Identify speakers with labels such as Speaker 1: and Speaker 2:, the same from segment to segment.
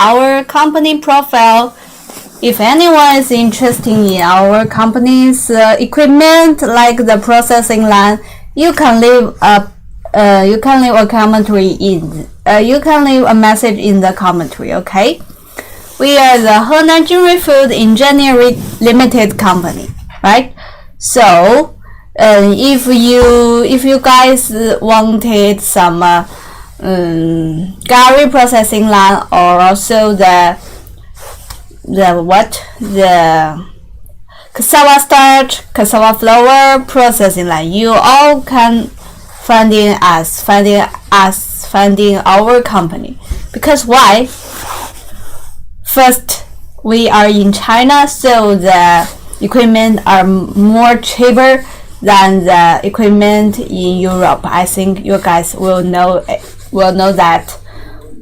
Speaker 1: our company profile. If anyone is interested in our company's equipment, like the processing line, you can leave a commentary in. You can leave a message in the commentary. Okay, we are the Henan JINRUI Food Engineering Limited Company, right? So, if you guys wanted some gari processing line, or also the cassava starch, cassava flour processing line, you all can finding our company. Because why? First, we are in China, so the equipment are more cheaper than the equipment in Europe. I think you guys will know that.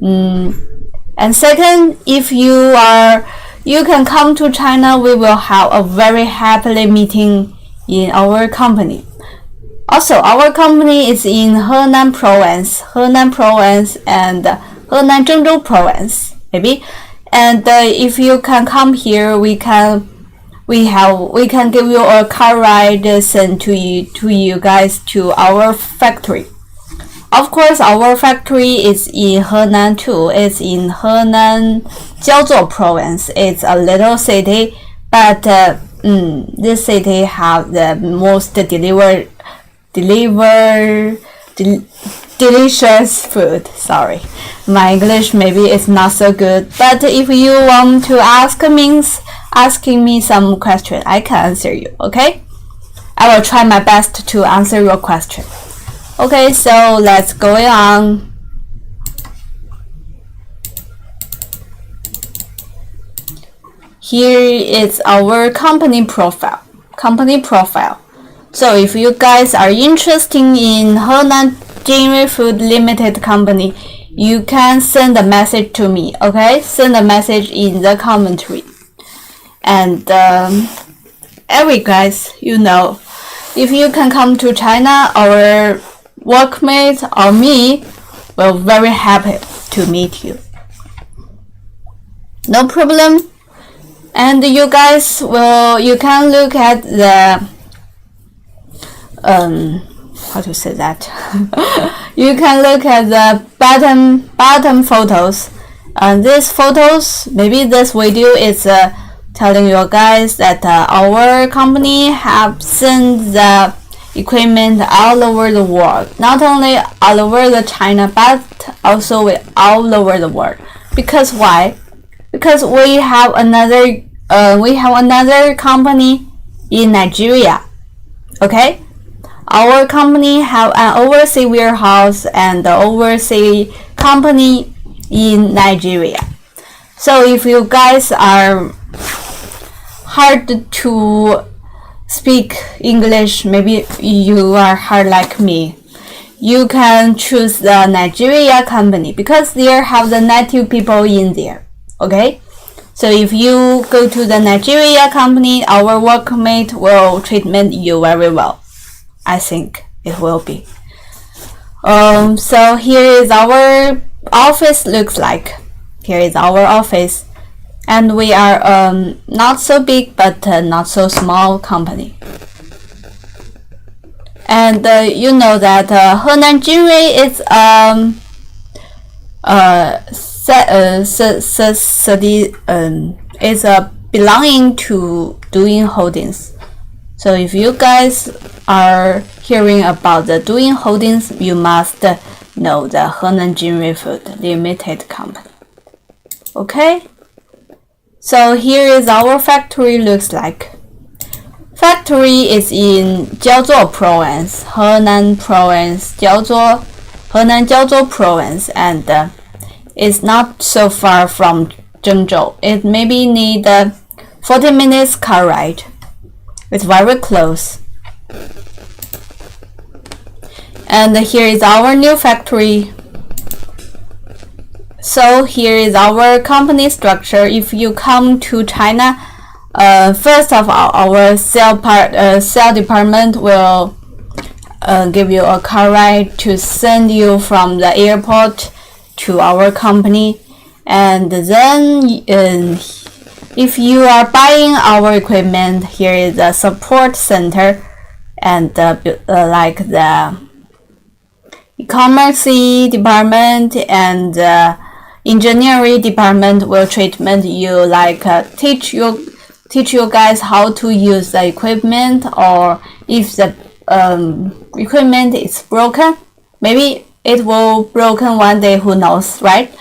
Speaker 1: And second, if you can come to China, we will have a very happily meeting in our company. Also, our company is in Henan Province and Henan JINRUI Province, maybe. And if you can come here, we can give you a car ride sent to you guys to our factory. Of course, our factory is in Henan too. It's in Henan Jiaozhou Province. It's a little city, but this city have the most delicious food. Sorry, my English maybe is not so good. But if you want to asking me some question, I can answer you. Okay, I will try my best to answer your question. Okay, so let's go on. Here is our company profile. So if you guys are interested in Henan JINRUI Food Limited Company, you can send a message to me. Okay, send a message in the commentary. And every guys, if you can come to China, our workmate or me will very happy to meet you. No problem. And you guys you can look at the how to say that? You can look at the bottom photos. And these photos, maybe this video is telling you guys that our company have sent the equipment all over the world, not only all over the China, but also all over the world. Because why? Because we have another company in Nigeria. Okay, our company have an overseas warehouse and the overseas company in Nigeria. So if you guys are hard to speak English, maybe you are hard like me, you can choose the Nigeria company because they have the native people in there. Okay, so if you go to the Nigeria company, our workmate will treat you very well. I think it will be. So here is our office looks like. Here is our office. And we are not so big but not so small company. And you know that Henan JINRUI is belonging to Doing Holdings. So if you guys are hearing about the Doing Holdings, you must know the Henan JINRUI Food Limited Company. Okay? So here is our factory looks like. Factory is in Jiaozhou Province, Henan Province, Henan Jiaozhou Province, and it's not so far from Zhengzhou. It maybe need 40 minutes car ride. It's very close. And here is our new factory. So here is our company structure. If you come to China, first of all, our sales department will give you a car ride to send you from the airport to our company. And then if you are buying our equipment, here is the support center, and like the e-commerce department and engineering department will treatment you, like teach you guys how to use the equipment, or if the equipment is broken, maybe it will broken one day, who knows, right?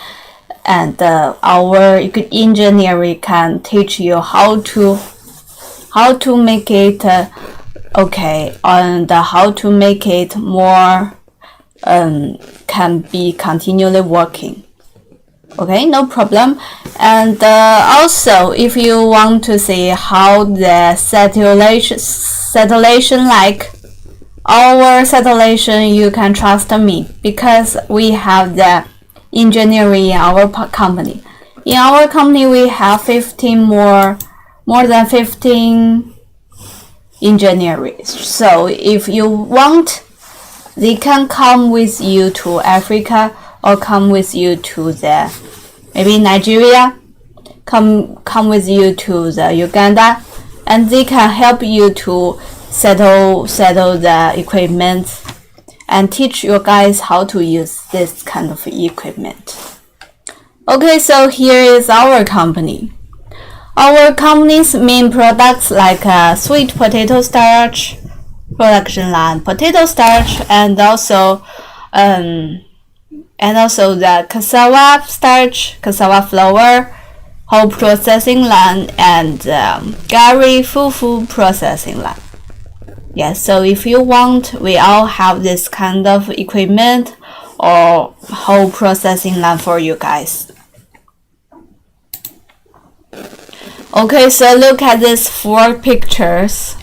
Speaker 1: And our engineering can teach you how to make it okay, and how to make it more can be continually working. Okay, no problem. And also, if you want to see how the saturation like our saturation, you can trust me, because we have the engineering in our company. In our company, we have more than 15 engineers. So if you want, they can come with you to Africa, or come with you to the maybe Nigeria, come with you to the Uganda, and they can help you to settle the equipment and teach you guys how to use this kind of equipment. Okay, so here is our company. Our company's main products like sweet potato starch production line, potato starch, and also the cassava starch, cassava flour, whole processing line, and gari fufu processing line. Yes, so if you want, we all have this kind of equipment or whole processing line for you guys. Okay, so look at these four pictures.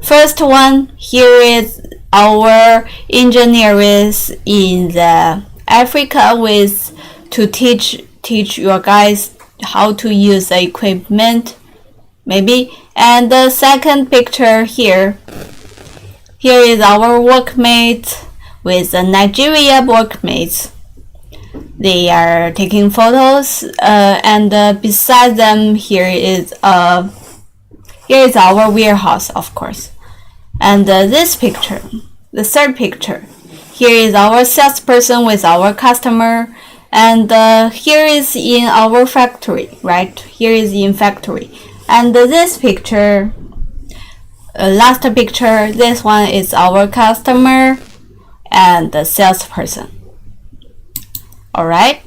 Speaker 1: First one, here is our engineers in the Africa to teach your guys how to use the equipment, maybe. And the second picture here is our workmates with the Nigeria workmates. They are taking photos, and beside them here is our warehouse, of course. And this picture, the third picture, here is our salesperson with our customer, and here is in our factory, right? Here is in factory. And this picture, last picture, this one is our customer and the salesperson. Alright,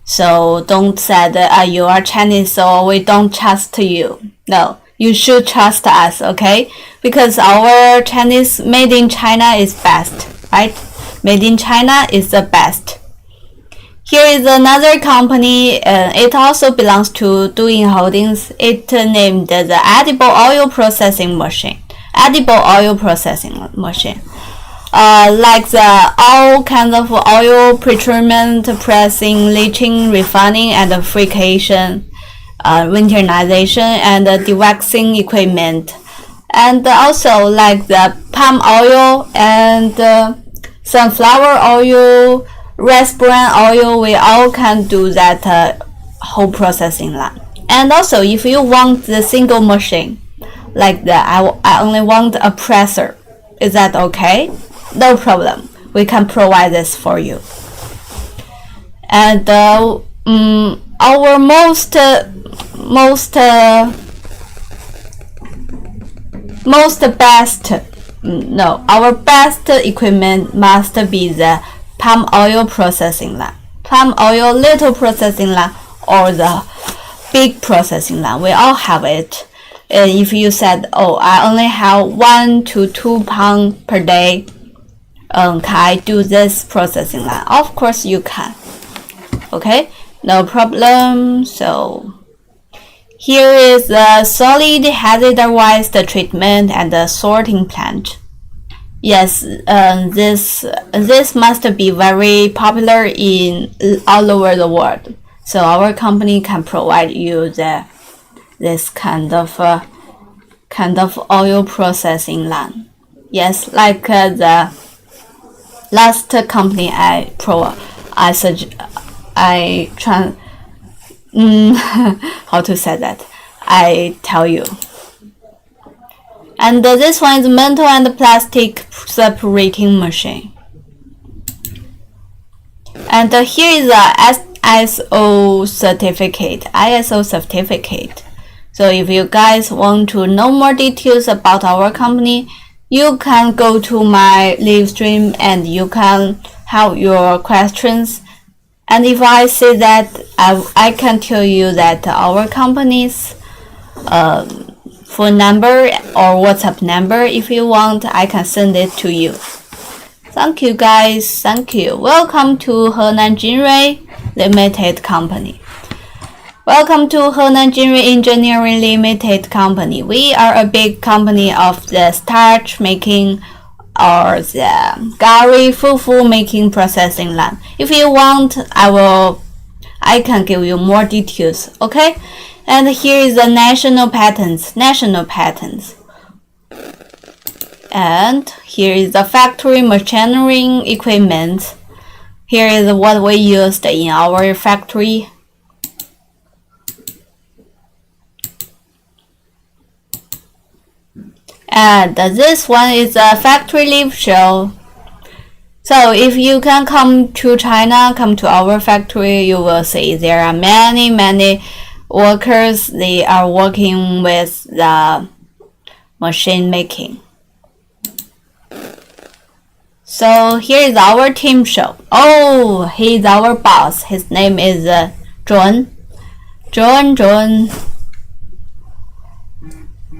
Speaker 1: so don't say that you are Chinese, so we don't trust you. No, you should trust us, okay? Because our Chinese made in China is best, right? Made in China is the best. Here is another company. It also belongs to Doing Holdings. It named the edible oil processing machine. Like the all kinds of oil pretreatment, pressing, leaching, refining, and friction, winterization, and dewaxing equipment. And also like the palm oil and sunflower oil, rice bran oil, we all can do that whole processing line. And also, if you want the single machine, like I only want a presser, is that okay? No problem. We can provide this for you. And our our best equipment must be the palm oil processing line, palm oil little processing line, or the big processing line. We all have it. If you said, oh, I only have 1 to 2 pounds per day, can I do this processing line? Of course you can. Okay, no problem. So here is the solid hazard-wise treatment and the sorting plant. Yes, this must be very popular in all over the world. So our company can provide you this kind of oil processing line. Yes, like how to say that? I tell you. And this one is metal and plastic separating machine. And here is the ISO certificate. So if you guys want to know more details about our company, you can go to my live stream and you can have your questions. And if I say that, I can tell you that our company's phone number or WhatsApp number, if you want, I can send it to you. Thank you guys, thank you. Welcome to Henan JINRUI Limited Company. Welcome to Henan JINRUI Engineering Limited Company. We are a big company of the starch making or the gari fufu making processing line. If you want, I can give you more details, okay? And here is the national patents. And here is the factory machinery equipment. Here is what we used in our factory. And this one is a factory live show. So if you can come to China, come to our factory, you will see there are many workers. They are working with the machine making. So here is our team show. Oh, he's our boss. His name is John.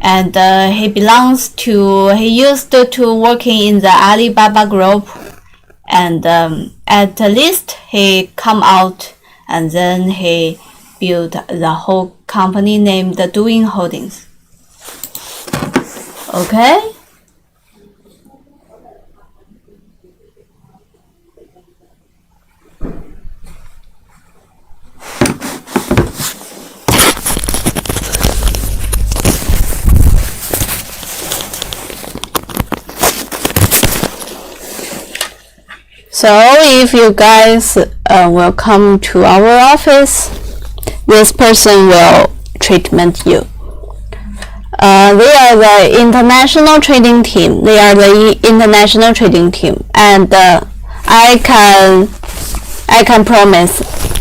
Speaker 1: And he used to working in the Alibaba group, and at least he come out and then he built the whole company named Doing Holdings. Okay. So if you guys will come to our office, this person will treatment you. They are the international trading team. And I can promise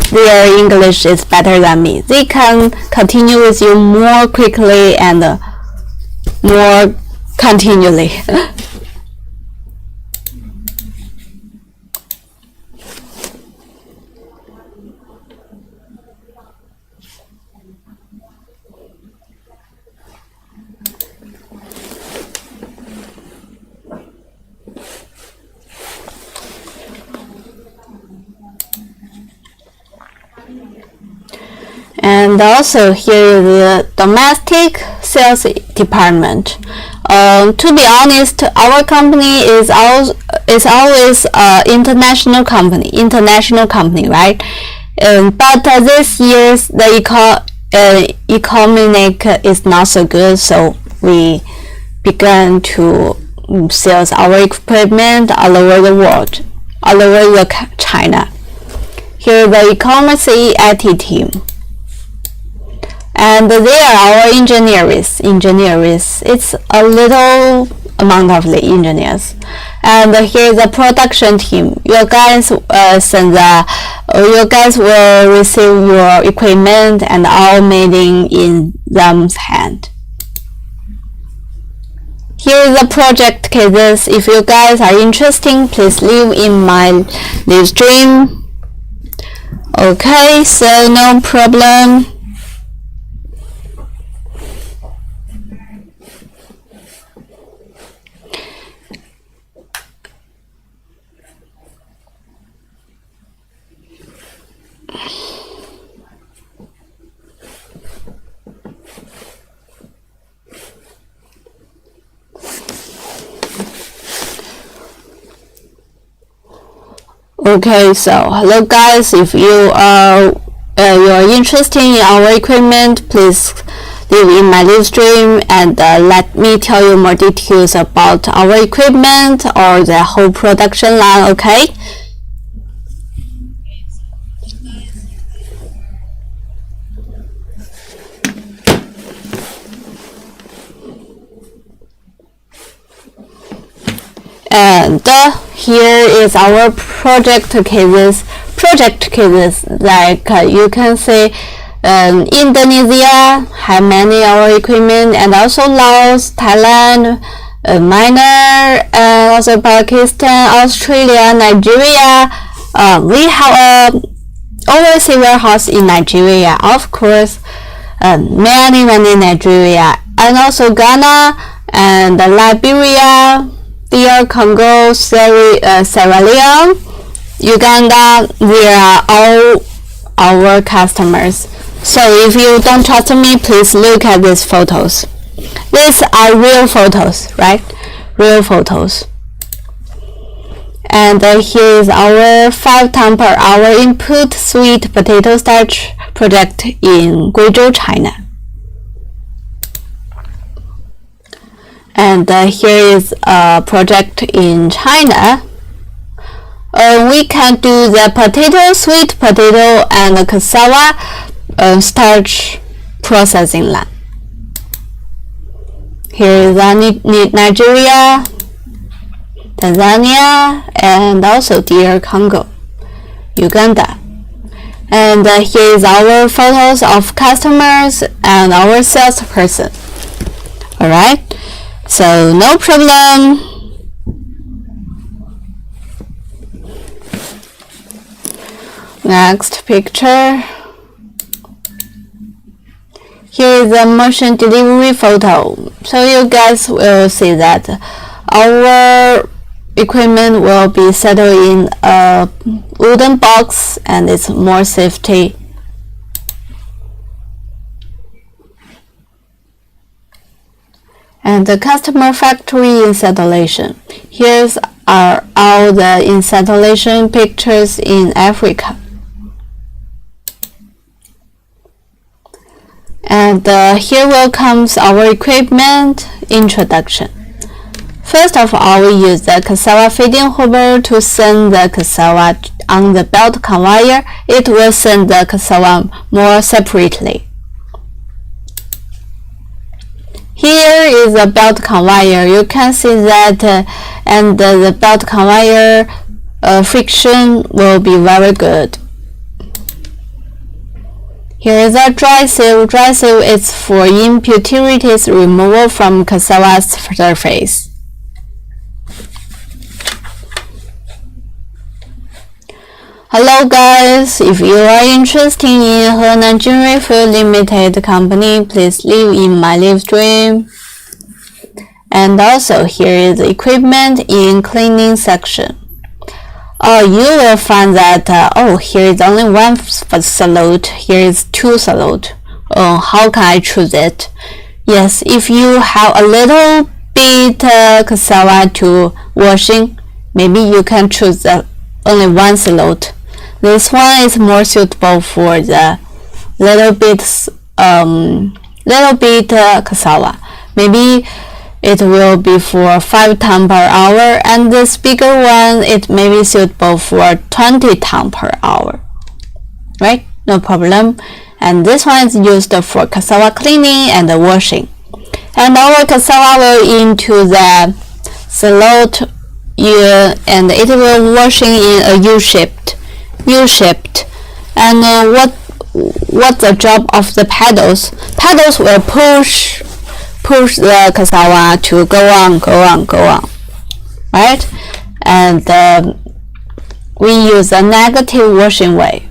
Speaker 1: their English is better than me. They can continue with you more quickly and more continually. And also here is the domestic sales department. To be honest, our company is always international company, right? But this year's the economic is not so good, so we began to sell our equipment all over the world, all over China. Here the e-commerce IT team. And they are our engineers. It's a little amount of the engineers. And here's the production team. You guys will receive your equipment and all made in them's hand. Here is the project cases. If you guys are interested, please leave in my live stream. Okay, so no problem. Okay, so hello guys, if you are interested in our equipment, please leave in my live stream and let me tell you more details about our equipment or the whole production line. Okay. And here is our project cases. Like you can see, Indonesia have many our equipment, and also Laos, Thailand, Myanmar, and also Pakistan, Australia, Nigeria. We have a overseas warehouse in Nigeria, of course. Many Nigeria, and also Ghana and Liberia, DR Congo, Sierra Leone, Uganda. They are all our customers. So if you don't trust me, please look at these photos. These are real photos, right? Real photos. And here is our 5 ton per hour input sweet potato starch project in Guizhou, China. And here is a project in China. We can do the potato, sweet potato, and cassava starch processing line. Here is Nigeria, Tanzania, and also DR Congo, Uganda. And here is our photos of customers and our salesperson. Alright, so no problem. Next picture. Here is a motion delivery photo. So you guys will see that our equipment will be settled in a wooden box, and it's more safety. And the customer factory installation. Here's are all the installation pictures in Africa. And here will comes our equipment introduction. First of all, we use the cassava feeding hopper to send the cassava on the belt conveyor. It will send the cassava more separately. Here is a belt conveyor. You can see that and the belt conveyor friction will be very good. Here is a dry sieve. Dry sieve is for impurities removal from cassava's surface. Hello guys, if you are interested in Henan JINRUI Food Limited Company, please live in my live stream. And also here is equipment in cleaning section. You will find that here is only one salute, here is 2 salute. How can I choose it? Yes, if you have a little bit cassava to washing, maybe you can choose only 1 salute. This one is more suitable for the little bit cassava. Maybe it will be for 5 ton per hour, and this bigger one it may be suitable for 20 ton per hour. Right? No problem. And this one is used for cassava cleaning and washing. And our cassava will into the salute, and it will washing in a U-shaped. And what's the job of the paddles? Paddles will push the cassava to go on, right? And we use a negative washing way.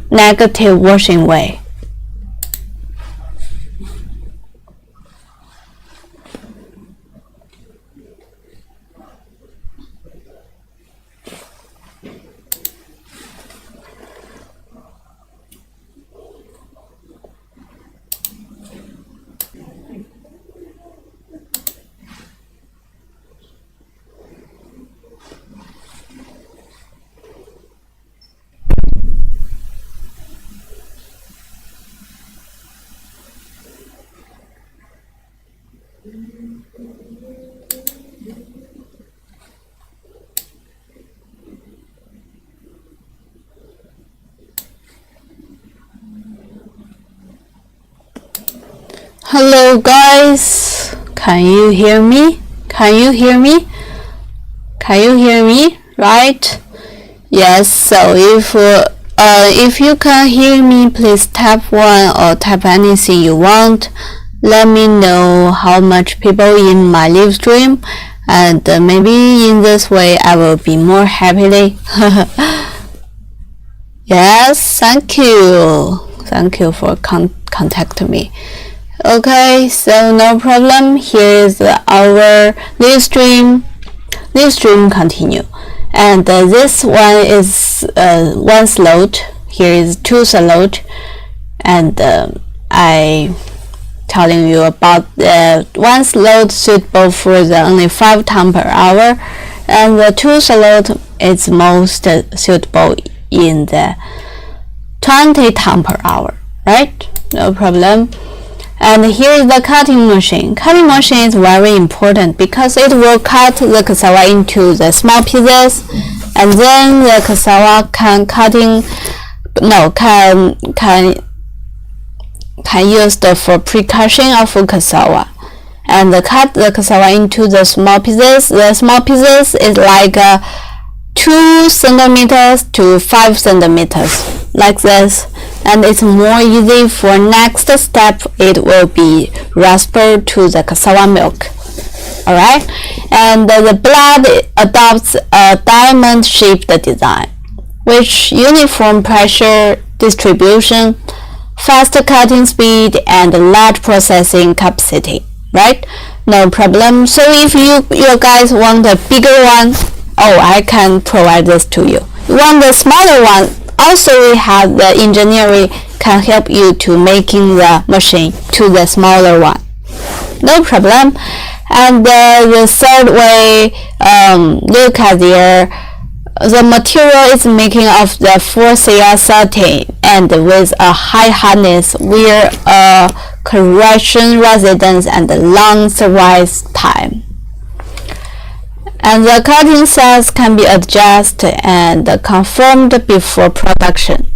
Speaker 1: Hello guys, can you hear me? Can Can you hear me? Right? Yes. So if you can hear me, please tap 1 or tap anything you want. Let me know how much people in my live stream, and maybe in this way I will be more happily. Yes, thank you for contacting me. Okay, so no problem. Here is our live stream continue, and this one is one slot. Here is 2 slot, and I telling you about the 1 slot suitable for the only 5 time per hour, and the 2 slot is most suitable in the 20 time per hour, right? No problem. And here is the cutting machine. Cutting machine is very important because it will cut the cassava into the small pieces, and then the cassava can used for pre-crushing of cassava, and cut the cassava into the small pieces. The small pieces is like 2 centimeters to 5 centimeters, like this, and it's more easy for next step. It will be rasper to the cassava milk. Alright, and the blade adopts a diamond-shaped design, which uniform pressure distribution, fast cutting speed, and large processing capacity. Right? No problem. So if you guys want a bigger one, I can provide this to you. You want the smaller one? Also, we have the engineering can help you to making the machine to the smaller one. No problem. And the third way, look at there. The material is making of the 4CR satin and with a high hardness, where a correction residence and long service time. And the cutting size can be adjusted and confirmed before production.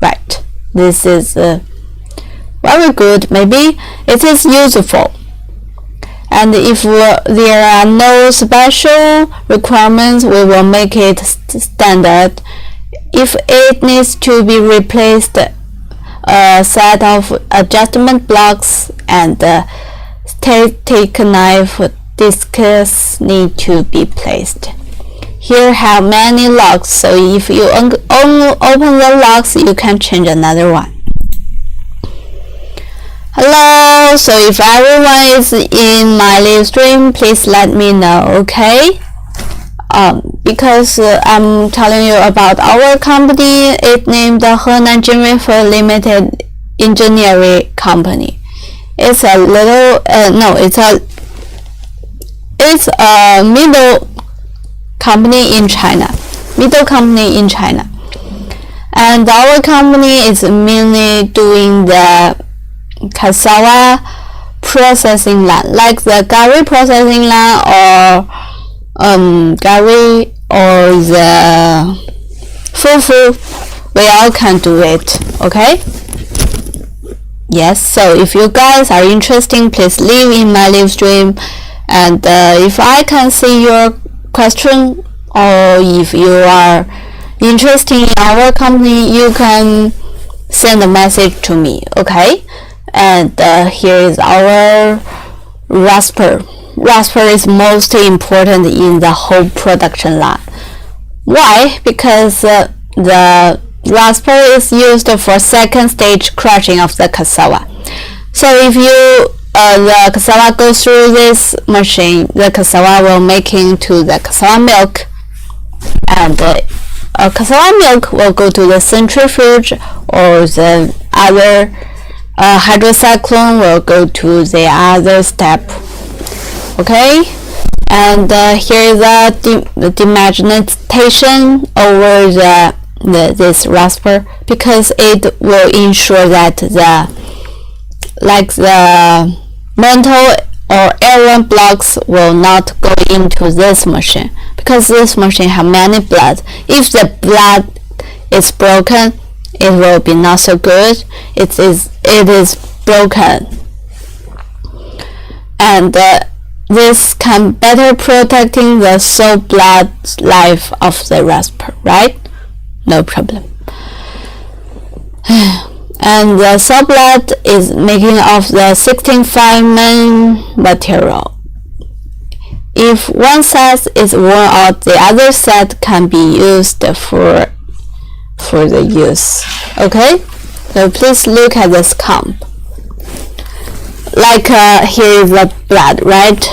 Speaker 1: Right. This is very good. Maybe it is useful. And if there are no special requirements, we will make it standard. If it needs to be replaced, a set of adjustment blocks and static knife discs need to be placed. Here have many locks, so if you open the locks, you can change another one. Hello, so if everyone is in my live stream, please let me know, okay? Because I'm telling you about our company. It named the Henan JINRUI for Limited Engineering Company. It's a little it's a middle company in China. And our company is mainly doing the cassava processing line, like the gari processing line, or gari, or the fufu. We all can do it, okay? Yes, so if you guys are interested, please leave in my live stream, and if I can see your question, or if you are interested in our company, you can send a message to me, okay? And here is our rasper. Rasper is most important in the whole production line. Why? Because the rasper is used for second stage crushing of the cassava. So if the cassava goes through this machine, the cassava will make into the cassava milk, and cassava milk will go to the centrifuge, or the other hydrocyclone will go to the other step. Okay, and here is the demagnetization over this rasper, because it will ensure that the metal or iron blocks will not go into this machine, because this machine has many blood. If the blood is broken, it will be not so good. It is broken. And this can better protecting the soil blood life of the raspberry, right? No problem. And the soil blood is making of the 16 main material. If one set is worn out, the other set can be used for the use. Okay, so please look at this comp. Like here is the blood, right?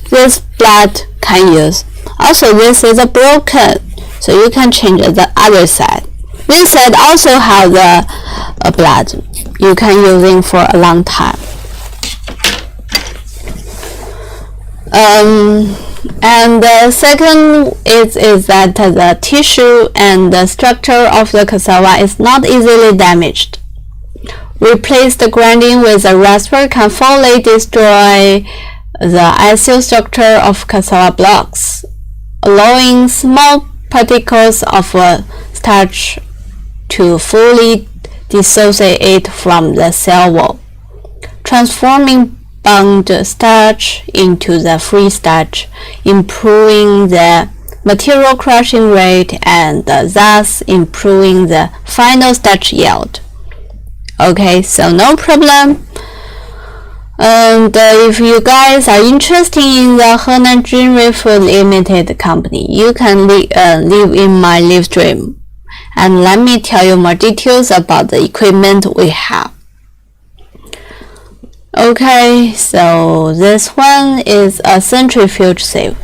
Speaker 1: This blood can use. Also, this is a broken, so you can change the other side. This side also has the blood. You can use it for a long time. And the second is that the tissue and the structure of the cassava is not easily damaged. Replace the grinding with a rasper can fully destroy the acyl structure of cassava blocks, allowing small particles of starch to fully dissociate from the cell wall, transforming bound starch into the free starch, improving the material crushing rate and thus improving the final starch yield. Okay, so no problem. And if you guys are interested in the Henan JINRUI Food Limited company, you can live in my live stream and let me tell you more details about the equipment we have. Okay, so this one is a centrifuge sieve,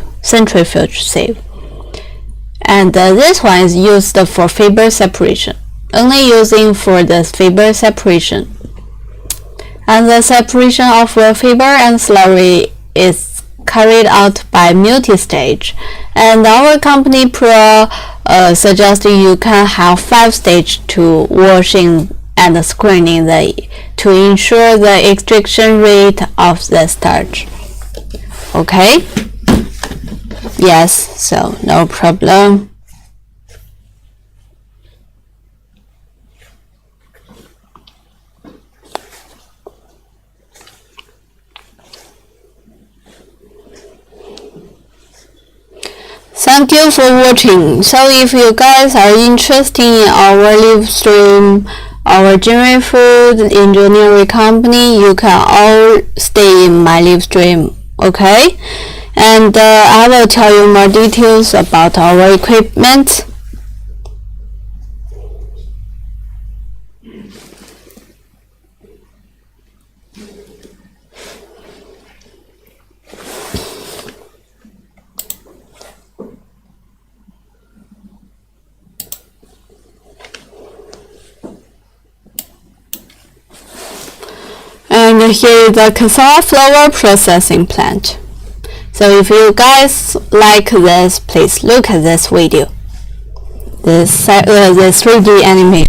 Speaker 1: and this one is used for fiber separation, only using for the fiber separation. And the separation of the fiber and slurry is carried out by multi-stage, and our company suggesting you can have 5 stages to washing and screening to ensure the extraction rate of the starch. Okay? Yes, so no problem. Thank you for watching. So if you guys are interested in our live stream, our JINRUI Food Engineering company, you can all stay in my live stream, okay? And I will tell you more details about our equipment. And here is the cassava flour processing plant. So if you guys like this, please look at this video. This 3D animation.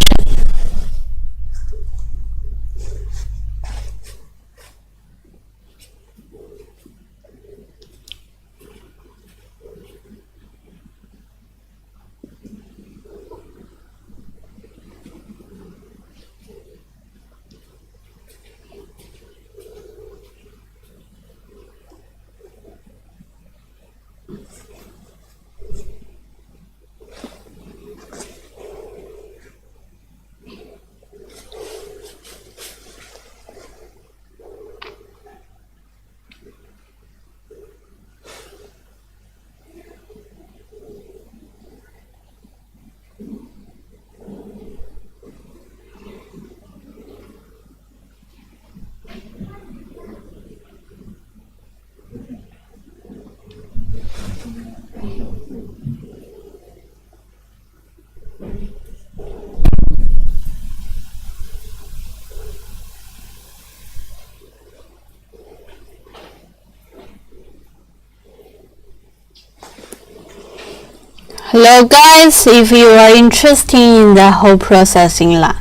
Speaker 1: Hello guys, if you are interested in the whole processing line,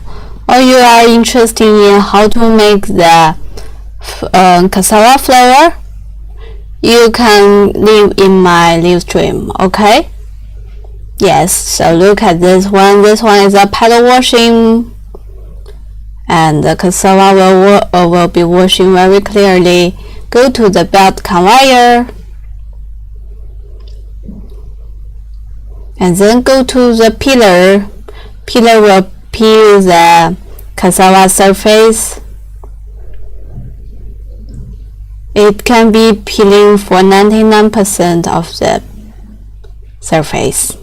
Speaker 1: or you are interested in how to make the cassava flour, you can live in my live stream, okay? Yes, so look at this one. This one is a paddle washing, and the cassava will be washing very clearly go to the belt conveyor, and then go to the peeler. Peeler will peel the cassava surface. It can be peeling for 99% of the surface.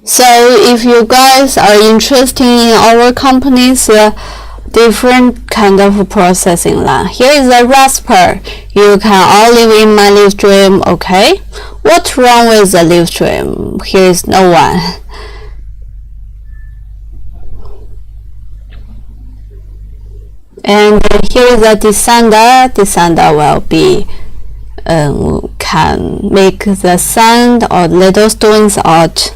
Speaker 1: So if you guys are interested in our company's different kind of processing line, here is a rasper. You can all live in my live stream, okay? What's wrong with the live stream? Here is no one. And here is a descender. Descender will be can make the sand or little stones out.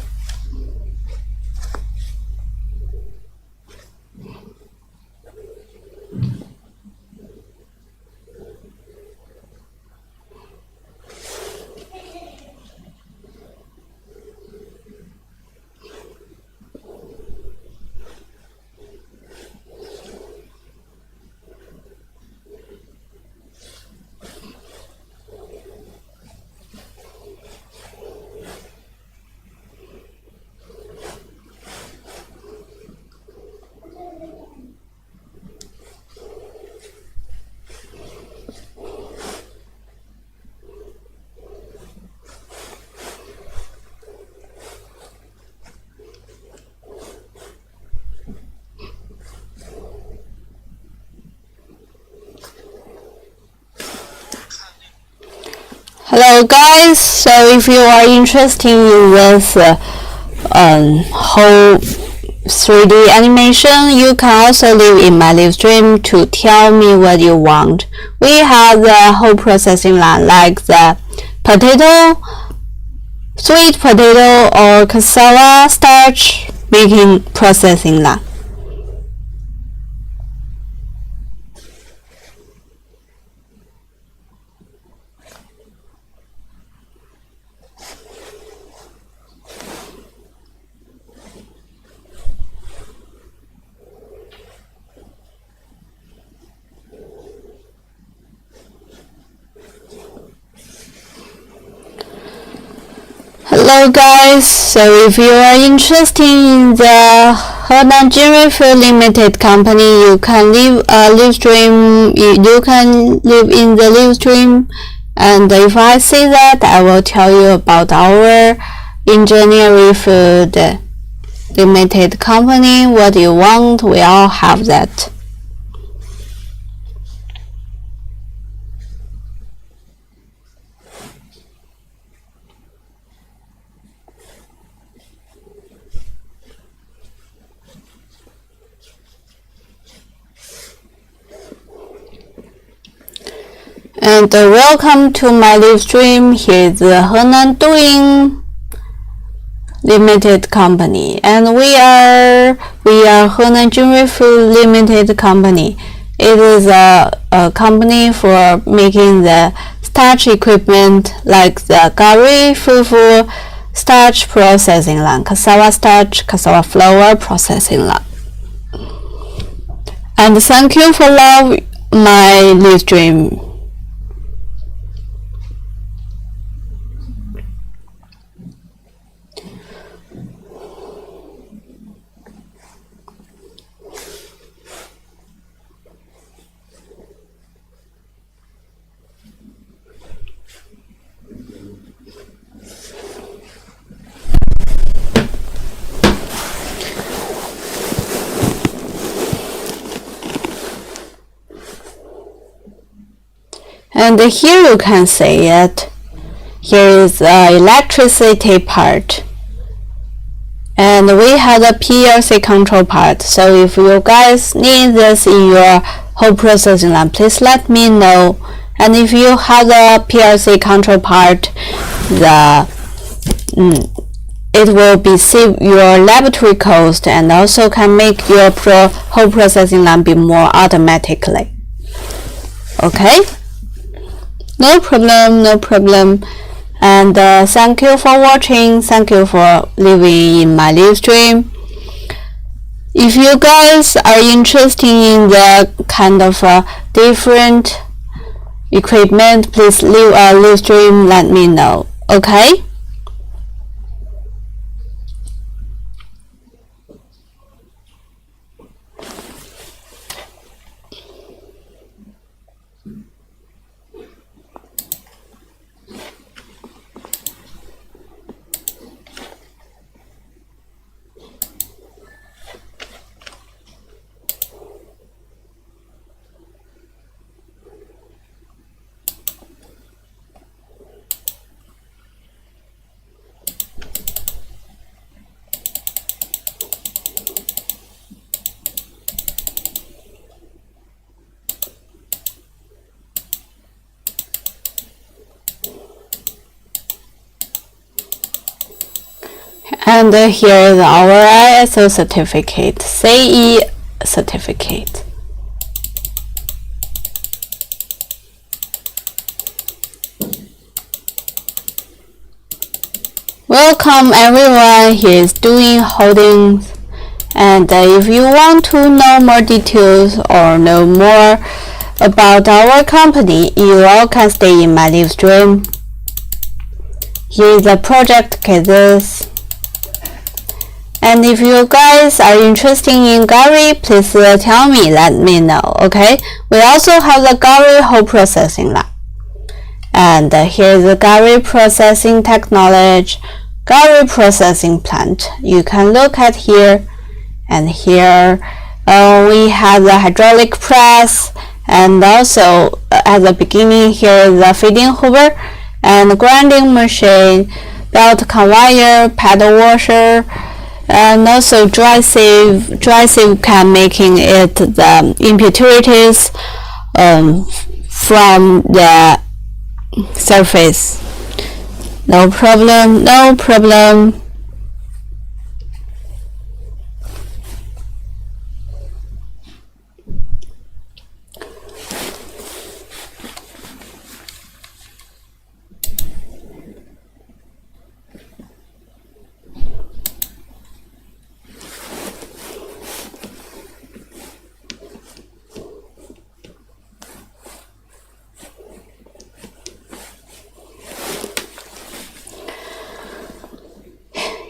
Speaker 1: Hello guys, so if you are interested in this whole 3D animation, you can also leave in my live stream to tell me what you want. We have the whole processing line like the potato, sweet potato or cassava starch making processing line. Hello guys, so if you are interested in the Henan JINRUI Limited company, you can leave a live stream. You can live in the live stream, and if I say that, I will tell you about our engineering food limited company. What you want, we all have that. And welcome to my live stream. Here is the Henan Doing Limited Company, and we are Henan JINRUI Food Limited Company. It is a company for making the starch equipment like the gari, fufu, starch processing line, cassava starch, cassava flour processing line. And thank you for love my live stream. And here you can see it. Here is the electricity part. And we have a PLC control part. So if you guys need this in your whole processing line, please let me know. And if you have the PLC control part, it will be save your laboratory cost and also can make your whole processing line be more automatically. Okay? No problem, no problem. And thank you for watching. Thank you for living in my live stream. If you guys are interested in the kind of different equipment, please leave a live stream, let me know, okay? And here is our ISO certificate, CE certificate. Welcome everyone, he is doing holdings. And if you want to know more details or know more about our company, you all can stay in my live stream. Here is the project cases. And if you guys are interested in Gary, please tell me, let me know, okay? We also have the Gary whole processing lab. And here's the Gary processing technology, Gary processing plant. You can look at here. And here we have the hydraulic press. And also at the beginning here is the feeding hoover and grinding machine, belt conveyor, paddle washer, and also dry sieve can making it the impurities from the surface. No problem, no problem.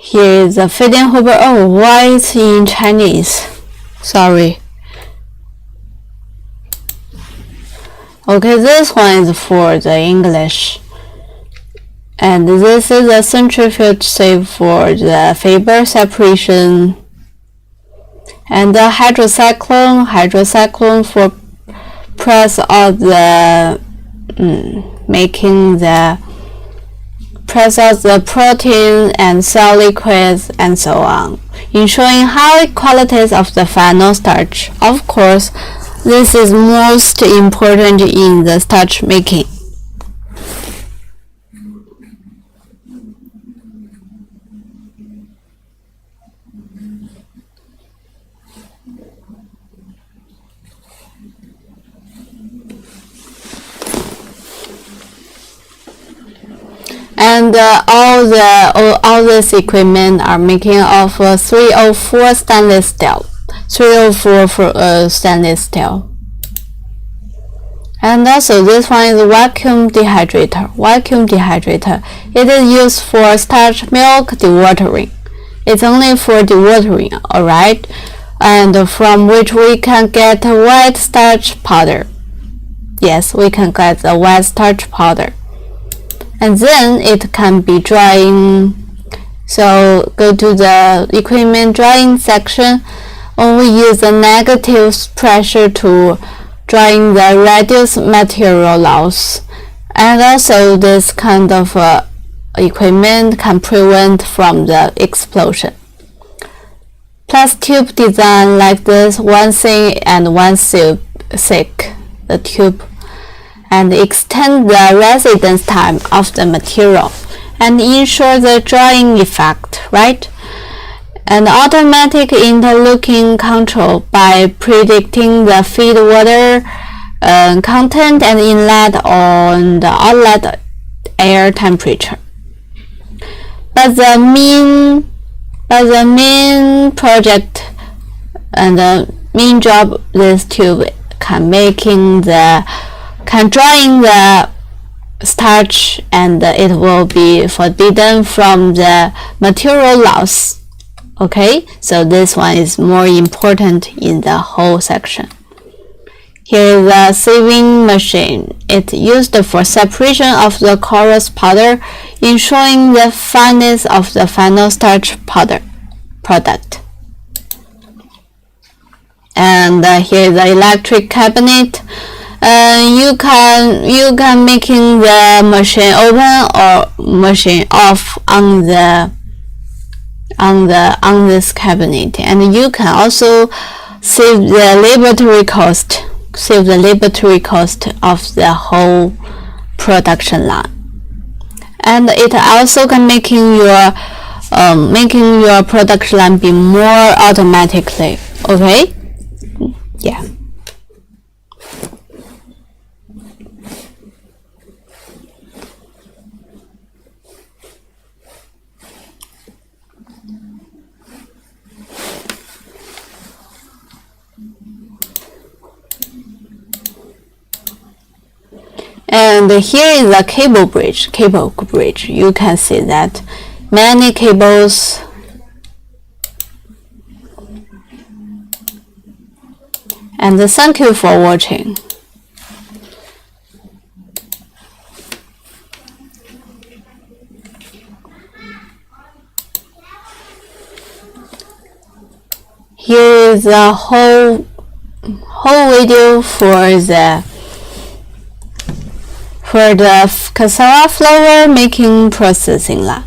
Speaker 1: Here is the feeding hoover. Oh, why it's in Chinese? Sorry. Okay, this one is for the English. And this is a centrifuge sieve for the fiber separation. And the hydrocyclone for press of the making the press out the protein and cell liquids and so on, ensuring high qualities of the final starch. Of course, this is most important in the starch making. And all this equipment are making of 304 stainless steel. 304 for stainless steel. And also this one is vacuum dehydrator. Vacuum dehydrator. It is used for starch milk dewatering. It's only for dewatering, alright? And from which we can get white starch powder. Yes, we can get the white starch powder. And then it can be drying. So go to the equipment drying section. We use the negative pressure to drying the reduce material loss. And also this kind of equipment can prevent from the explosion. Plus tube design like this, one thin and one thick, the tube. And extend the residence time of the material and ensure the drying effect, right? And automatic interlocking control by predicting the feed water content and inlet on the outlet air temperature. But the main project And the main job this tube can drying the starch, and it will be forbidden from the material loss. Okay, so this one is more important in the whole section. Here is the sieving machine. It's used for separation of the coarse powder, ensuring the fineness of the final starch product. And here is the electric cabinet. You can making the machine open or machine off on this cabinet, and you can also save the laboratory cost of the whole production line. And it also can making your production line be more automatically. Okay, yeah. And here is the cable bridge. You can see that many cables. And thank you for watching. Here is the whole video for the cassava flour making processing line.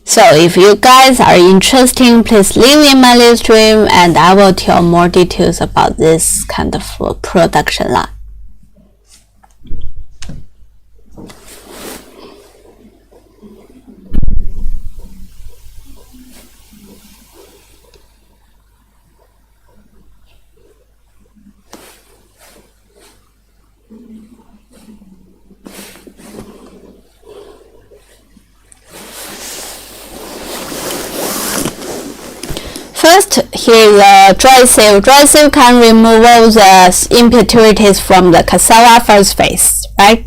Speaker 1: So if you guys are interested, please leave in my live stream and I will tell more details about this kind of production line. First, here the dry sieve. Dry sieve can remove all the impurities from the cassava first phase, right?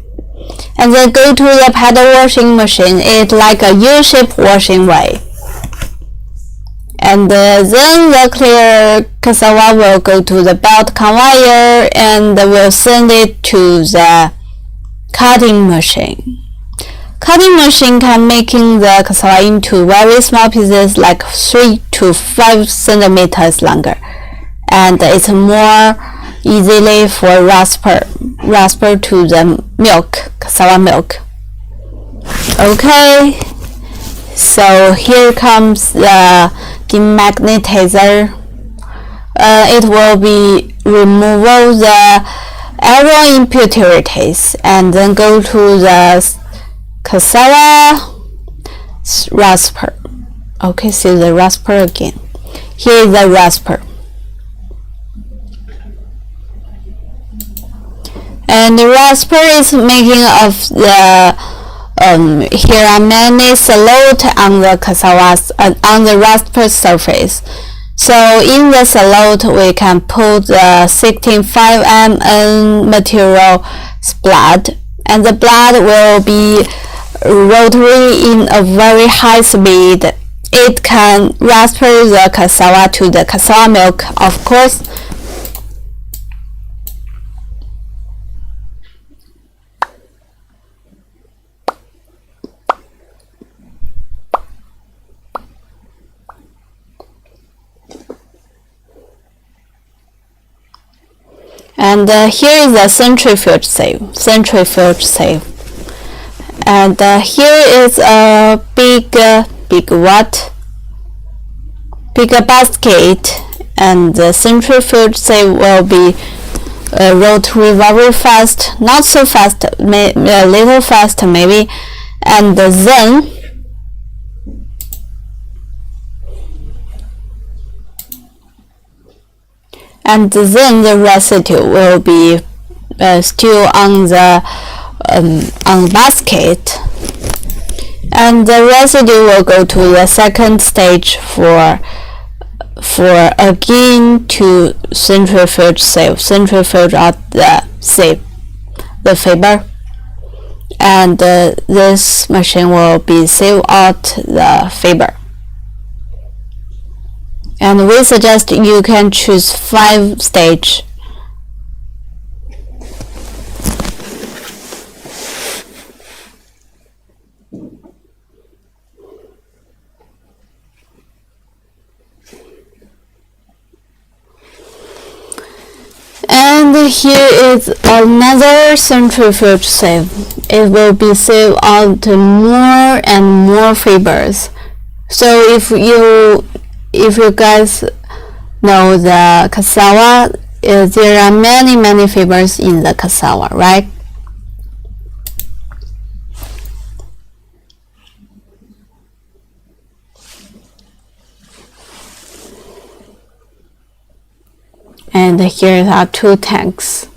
Speaker 1: And then go to the paddle washing machine. It's like a U-shaped washing way. And then the clear cassava will go to the belt conveyor and will send it to the cutting machine. Cutting machine can making the cassava into very small pieces like 3 to 5 centimeters longer, and it's more easily for rasper to the milk, cassava milk. Okay, so here comes the demagnetizer. It will be remove all the iron impurities and then go to the cassava rasper. Okay, see the rasper again. Here is the rasper. And the rasper is making of the here are many slots on the cassava on the rasper surface. So in the slot we can put the 65 ml material blood, and the blood will be rotary in a very high speed. It can rasper the cassava to the cassava milk, of course. And here is the centrifuge sieve. And here is a big basket, and the centrifuge sieve will be rotary very fast, not so fast, a little fast maybe, and then the residue will be still on the basket, and the residue will go to the second stage for for again to centrifuge sieve. Centrifuge out the sieve, the fiber, and this machine will be sieve out the fiber. And we suggest you can choose 5 stage. And here is another centrifuge sieve. It will be sieve out more and more fibers. So if you guys know the cassava, there are many fibers in the cassava, right? And here are 2 tanks.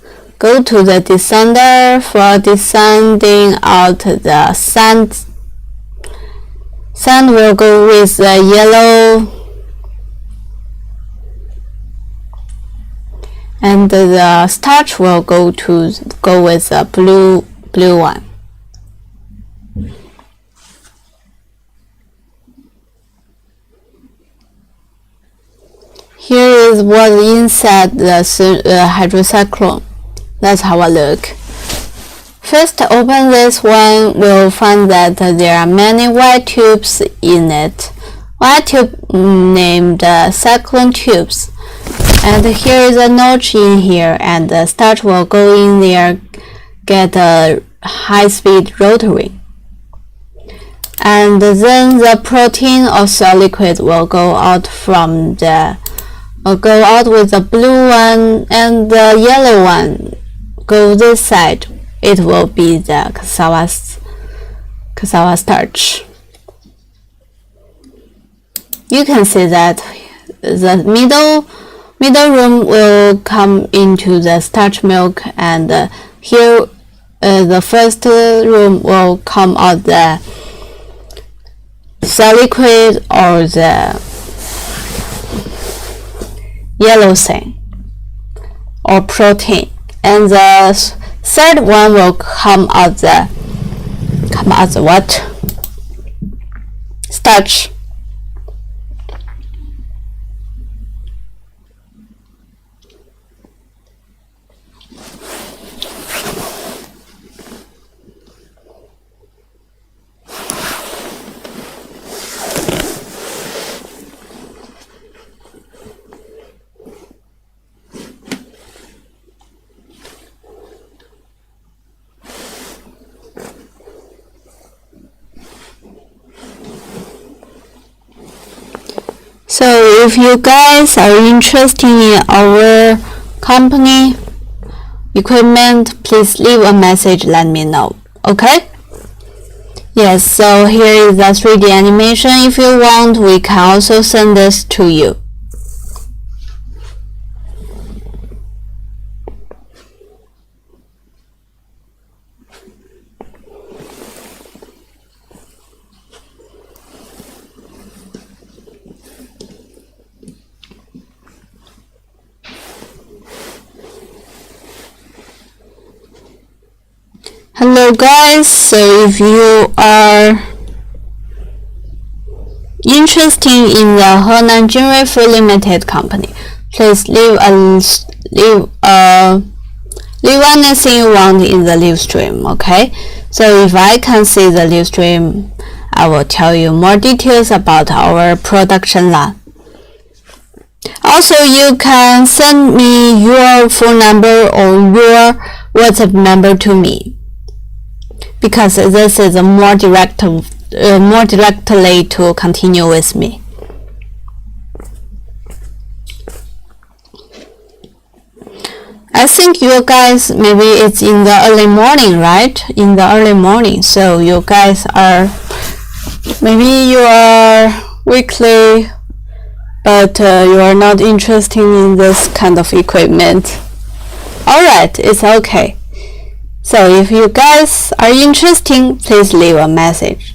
Speaker 1: Go to the descender for descending out the sand. Sand will go with the yellow, and the starch will go with the blue one. Here is what inside the hydrocyclone. Let's have a look. First, open this one. We'll find that there are many white tubes in it. White tube named cyclone tubes. And here is a notch in here, and the starch will go in there, get a high-speed rotary. And then the protein or cell liquid will go out with the blue one, and the yellow one go this side. It will be the cassava starch. You can see that the middle room will come into the starch milk, and here the first room will come out the cell liquid or the yellow thing or protein, and the third one will come out the what? Starch. So if you guys are interested in our company equipment, please leave a message, let me know. Okay? Yes, so here is the 3D animation. If you want, we can also send this to you. Hello guys, so if you are interested in the Henan JINRUI Free Limited company, please leave anything you want in the live stream, okay? So if I can see the live stream, I will tell you more details about our production line. Also, you can send me your phone number or your WhatsApp number to me, because this is more directly to continue with me. I think you guys, maybe it's in the early morning, right? In the early morning, so you guys are, maybe you are weekly, but you are not interested in this kind of equipment. Alright, it's okay. So if you guys are interested, please leave a message.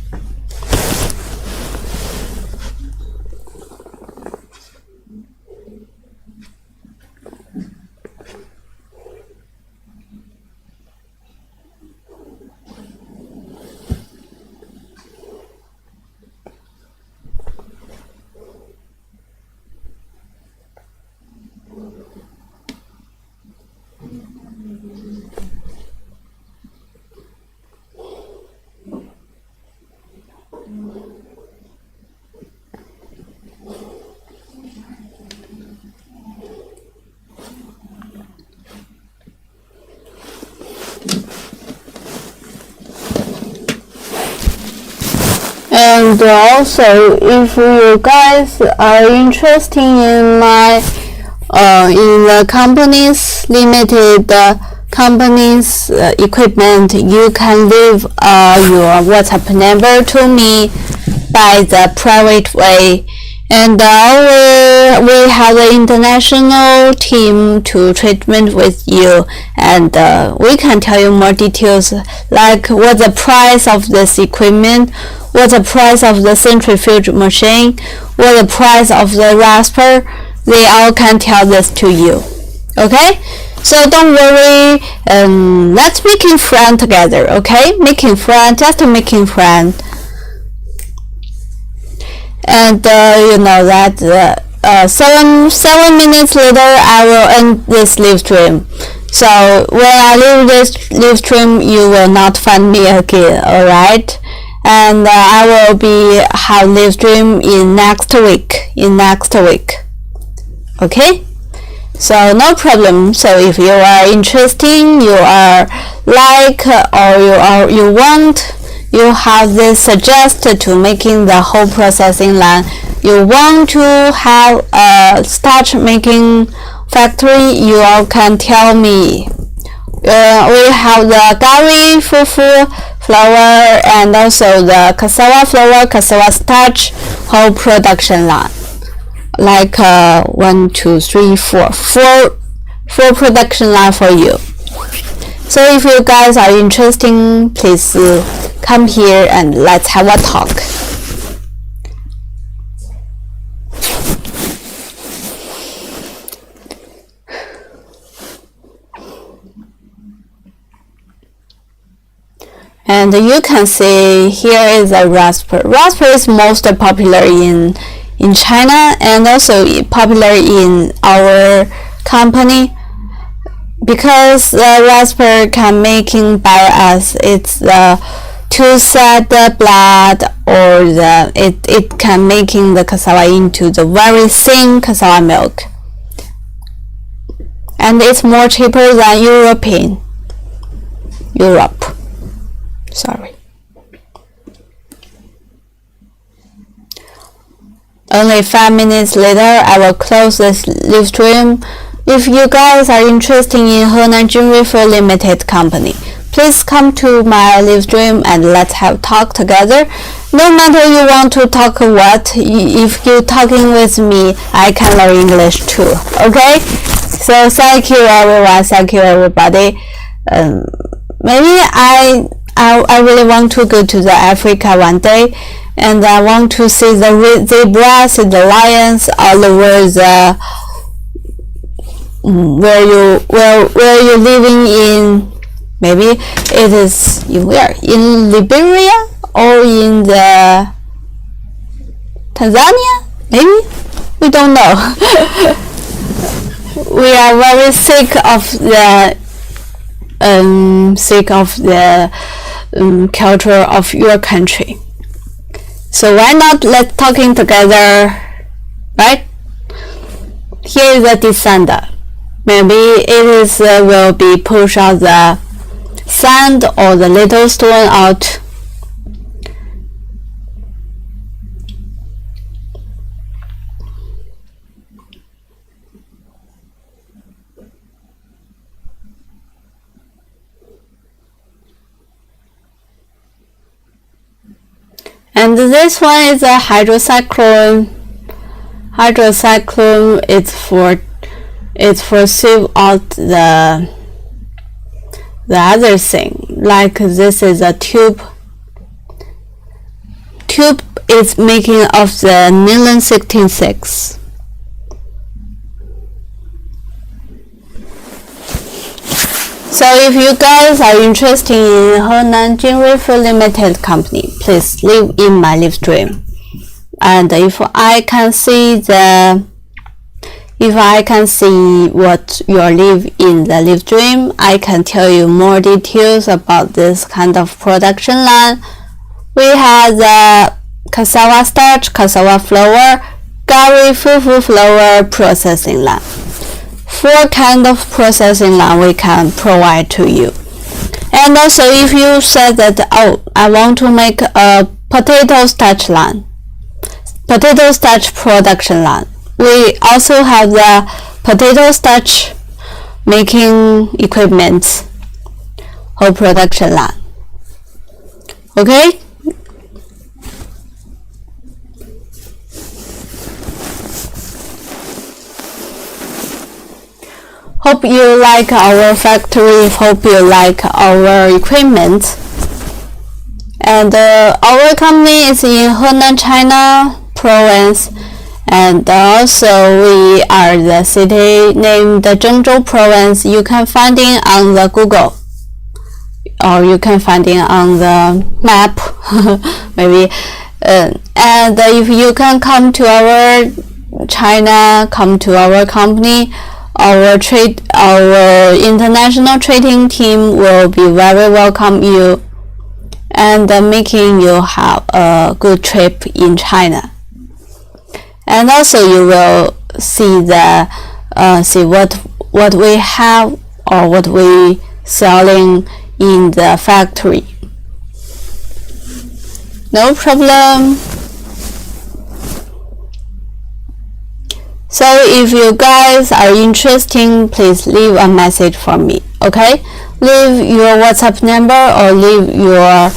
Speaker 1: And also, if you guys are interested in my in the company's limited company's equipment, you can leave your WhatsApp number to me by the private way. And we have an international team to treatment with you, and we can tell you more details, like what's the price of this equipment, what's the price of the centrifuge machine, what's the price of the rasper. They all can tell this to you. Okay, so don't worry. Let's making friend together. Okay, making friend, just making friend. And you know that 7 minutes later I will end this live stream. So when I leave this live stream, you will not find me again. Alright, and I will be have live stream in next week. Okay, so no problem. So if you are interested, you are like, or you want, you have this suggested to making the whole processing line, you want to have a starch making factory, you all can tell me. We have the gari fufu flour and also the cassava flour, cassava starch whole production line, like 1, 2, 3, 4 production line for you. So if you guys are interested, please come here and let's have a talk. And you can see here is a rasper. Rasper is most popular in China and also popular in our company, because the rasper can making by us, it's the to set the blood, or it can making the cassava into the very thin cassava milk, and it's more cheaper than Europe. Sorry. Only 5 minutes later I will close this live stream. If you guys are interested in Henan JINRUI Limited Company, please come to my live stream and let's have talk together. No matter you want to talk what, if you talking with me, I can learn English too. Okay? So thank you everyone, thank you everybody. Maybe I really want to go to the Africa one day, and I want to see the zebras, the lions all over the where you living in. Maybe it is in where, in Liberia or in the Tanzania, maybe, we don't know. We are very sick of the culture of your country, so why not let's talking together, right? Here is a descender. Maybe it is will be push out the sand or the little stone out. And this one is a hydrocyclone. Hydrocyclone it's for sieve out the other thing. Like this is a tube. Tube is making of the nylon 166. So if you guys are interested in Henan JINRUI Limited Company, please leave in my live stream. And if I can see what you live in the live stream, I can tell you more details about this kind of production line. We have the cassava starch, cassava flour, gari fufu flour processing line. 4 kind of processing line we can provide to you. And also if you said that, oh, I want to make a potato starch line, potato starch production line. We also have the potato starch making equipment or production line. Okay? Hope you like our factory, hope you like our equipment. And our company is in Henan, China province, and also we are the city named Zhengzhou province. You can find it on the Google, or you can find it on the map maybe. And if you can come to our China, come to our company, our international trading team will be very welcome you and making you have a good trip in China. And also you will see the see what we have or what we selling in the factory. No problem. So if you guys are interested, please leave a message for me, okay? Leave your WhatsApp number or leave your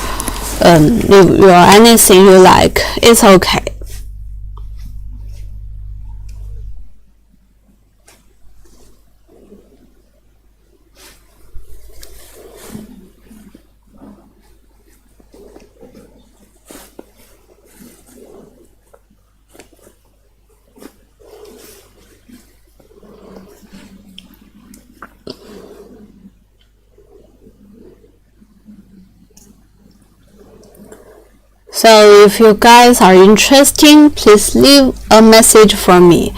Speaker 1: anything you like. It's okay. So if you guys are interested, please leave a message for me,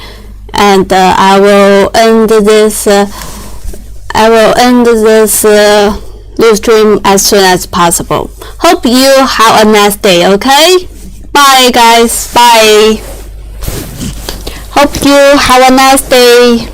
Speaker 1: and I will end this live stream as soon as possible. Hope you have a nice day. Okay, bye guys. Bye. Hope you have a nice day.